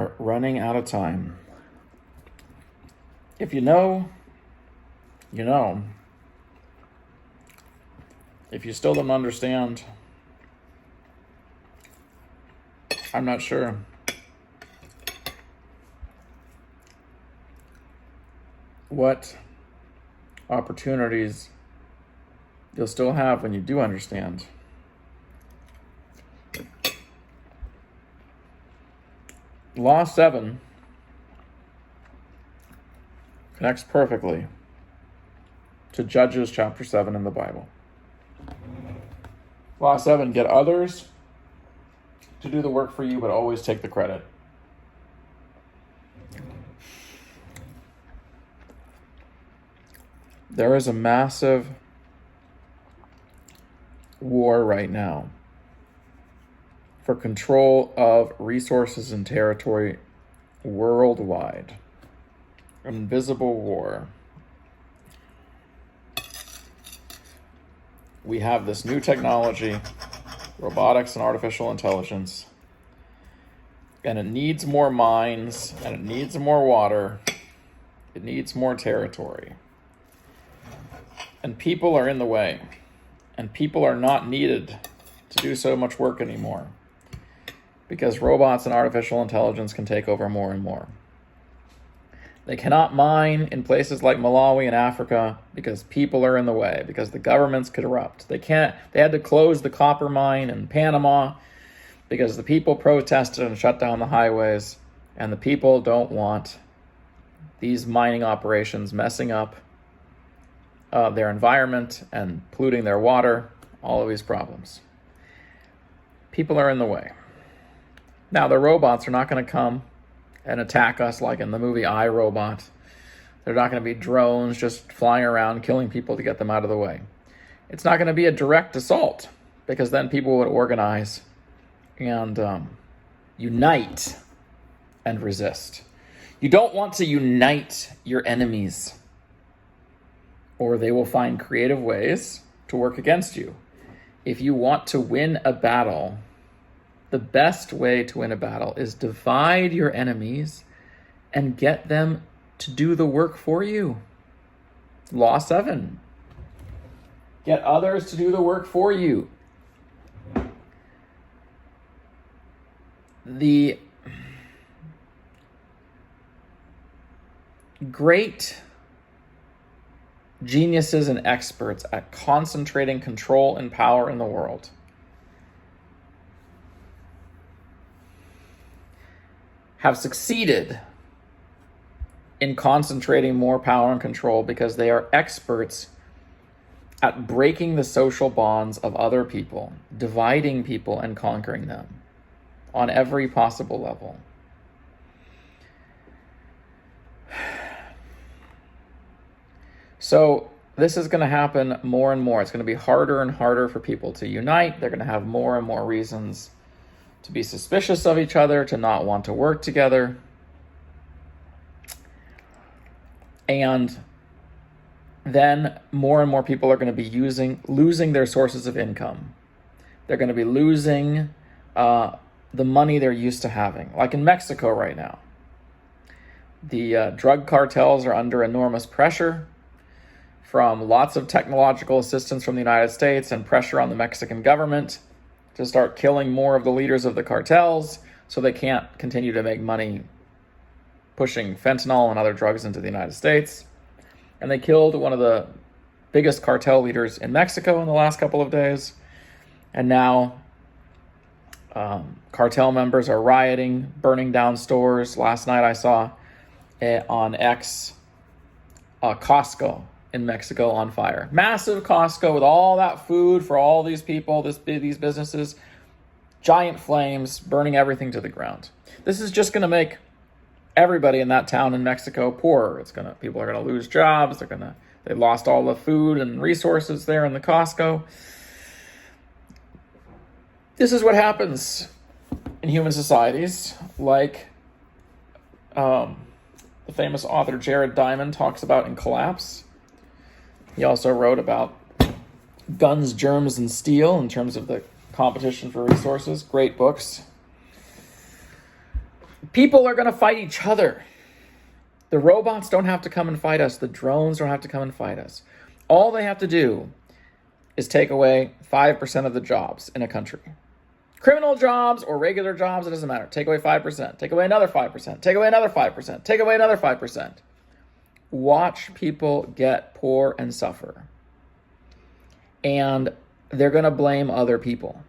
are running out of time. If you know, you know. If you still don't understand, I'm not sure. What opportunities you'll still have when you do understand. Law 7 connects perfectly to Judges chapter 7 in the Bible. Law 7, get others to do the work for you, but always take the credit. There is a massive war right now for control of resources and territory worldwide. An invisible war. We have this new technology, robotics and artificial intelligence, and it needs more mines, and it needs more water, it needs more territory. And people are in the way, and people are not needed to do so much work anymore, because robots and artificial intelligence can take over more and more. They cannot mine in places like Malawi and Africa because people are in the way, because the government's corrupt. They had to close the copper mine in Panama because the people protested and shut down the highways, and the people don't want these mining operations messing up their environment and polluting their water, all of these problems. People are in the way. Now, the robots are not going to come and attack us like in the movie I, Robot. They're not going to be drones just flying around killing people to get them out of the way. It's not going to be a direct assault, because then people would organize and unite and resist. You don't want to unite your enemies, or they will find creative ways to work against you. If you want to win a battle, the best way to win a battle is divide your enemies and get them to do the work for you. Law 7. Get others to do the work for you. The great geniuses and experts at concentrating control and power in the world have succeeded in concentrating more power and control because they are experts at breaking the social bonds of other people, dividing people and conquering them on every possible level. So this is going to happen more and more. It's going to be harder and harder for people to unite. They're going to have more and more reasons to be suspicious of each other, to not want to work together. And then more and more people are going to be losing their sources of income. They're going to be losing the money they're used to having. Like in Mexico right now. The drug cartels are under enormous pressure from lots of technological assistance from the United States and pressure on the Mexican government to start killing more of the leaders of the cartels so they can't continue to make money pushing fentanyl and other drugs into the United States. And they killed one of the biggest cartel leaders in Mexico in the last couple of days. And now cartel members are rioting, burning down stores. Last night I saw on X Costco in Mexico on fire. Massive Costco with all that food for all these people, these businesses. Giant flames burning everything to the ground. This is just going to make everybody in that town in Mexico poorer. People are going to lose jobs. They lost all the food and resources there in the Costco. This is what happens in human societies, like the famous author Jared Diamond talks about in Collapse. He also wrote about Guns, Germs, and Steel in terms of the competition for resources. Great books. People are going to fight each other. The robots don't have to come and fight us. The drones don't have to come and fight us. All they have to do is take away 5% of the jobs in a country. Criminal jobs or regular jobs, it doesn't matter. Take away 5%. Take away another 5%. Take away another 5%. Take away another 5%. Watch people get poor and suffer. And they're going to blame other people.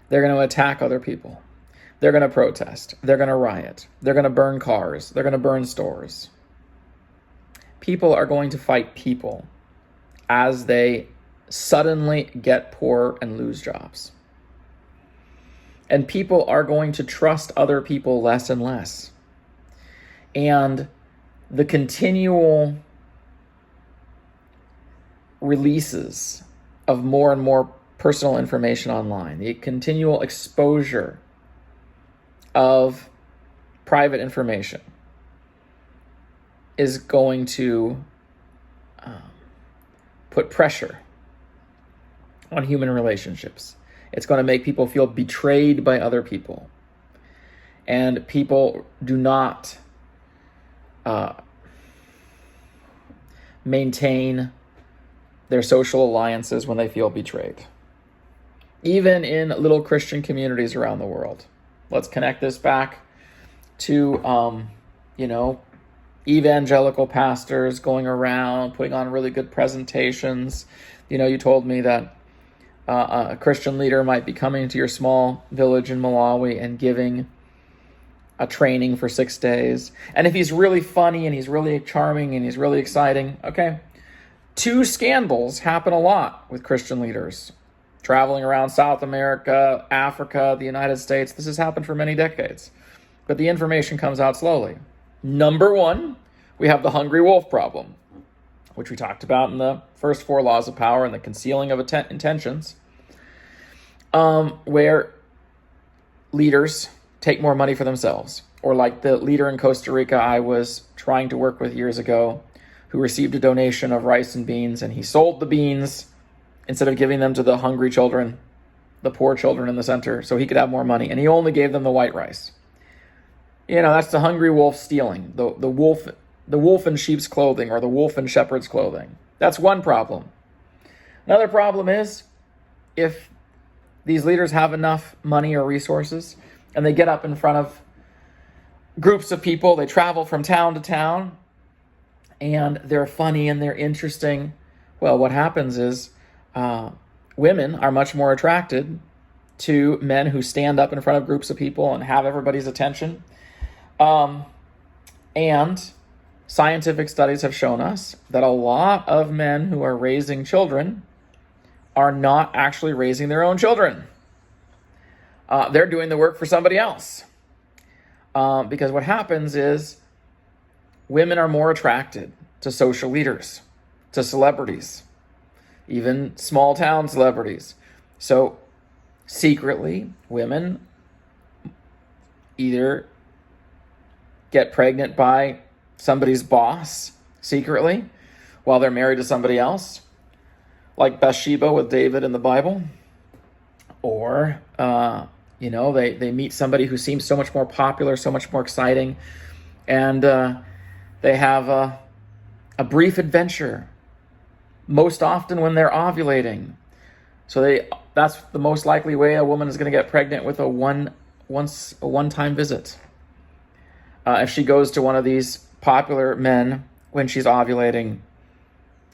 They're going to attack other people. They're going to protest. They're going to riot. They're going to burn cars. They're going to burn stores. People are going to fight people as they suddenly get poor and lose jobs. And people are going to trust other people less and less. And the continual releases of more and more personal information online, the continual exposure of private information is going to put pressure on human relationships. It's going to make people feel betrayed by other people. And people do not maintain their social alliances when they feel betrayed. Even in little Christian communities around the world. Let's connect this back to, evangelical pastors going around, putting on really good presentations. You told me that a Christian leader might be coming to your small village in Malawi and giving a training for 6 days. And if he's really funny and he's really charming and he's really exciting, okay. 2 scandals happen a lot with Christian leaders. Traveling around South America, Africa, the United States. This has happened for many decades. But the information comes out slowly. Number 1, we have the hungry wolf problem, which we talked about in the first 4 laws of power and the concealing of intentions, where leaders take more money for themselves. Or like the leader in Costa Rica I was trying to work with years ago, who received a donation of rice and beans, and he sold the beans instead of giving them to the hungry children, the poor children in the center, so he could have more money. And he only gave them the white rice. That's the hungry wolf stealing, the wolf in sheep's clothing or the wolf in shepherd's clothing. That's one problem. Another problem is if these leaders have enough money or resources and they get up in front of groups of people, they travel from town to town, and they're funny and they're interesting. Well, what happens is women are much more attracted to men who stand up in front of groups of people and have everybody's attention. And scientific studies have shown us that a lot of men who are raising children are not actually raising their own children. They're doing the work for somebody else. Because what happens is women are more attracted to social leaders, to celebrities, even small town celebrities. So secretly, women either get pregnant by somebody's boss secretly while they're married to somebody else, like Bathsheba with David in the Bible, or they meet somebody who seems so much more popular, so much more exciting, and they have a brief adventure, most often when they're ovulating. So that's the most likely way a woman is going to get pregnant, with a one-time visit. If she goes to one of these popular men when she's ovulating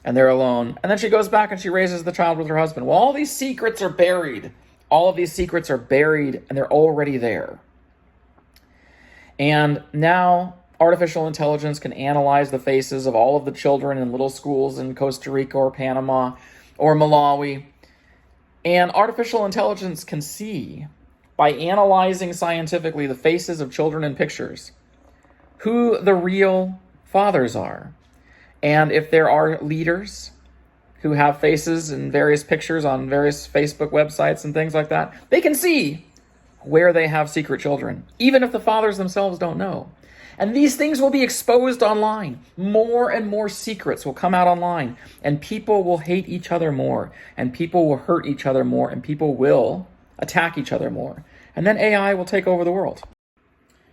and they're alone, and then she goes back and she raises the child with her husband. Well, all these secrets are buried. All of these secrets are buried and they're already there. And now artificial intelligence can analyze the faces of all of the children in little schools in Costa Rica or Panama or Malawi. And artificial intelligence can see, by analyzing scientifically the faces of children in pictures, who the real fathers are. And if there are leaders who have faces in various pictures on various Facebook websites and things like that, they can see where they have secret children, even if the fathers themselves don't know. And these things will be exposed online. More and more secrets will come out online, and people will hate each other more, and people will hurt each other more, and people will attack each other more. And then AI will take over the world.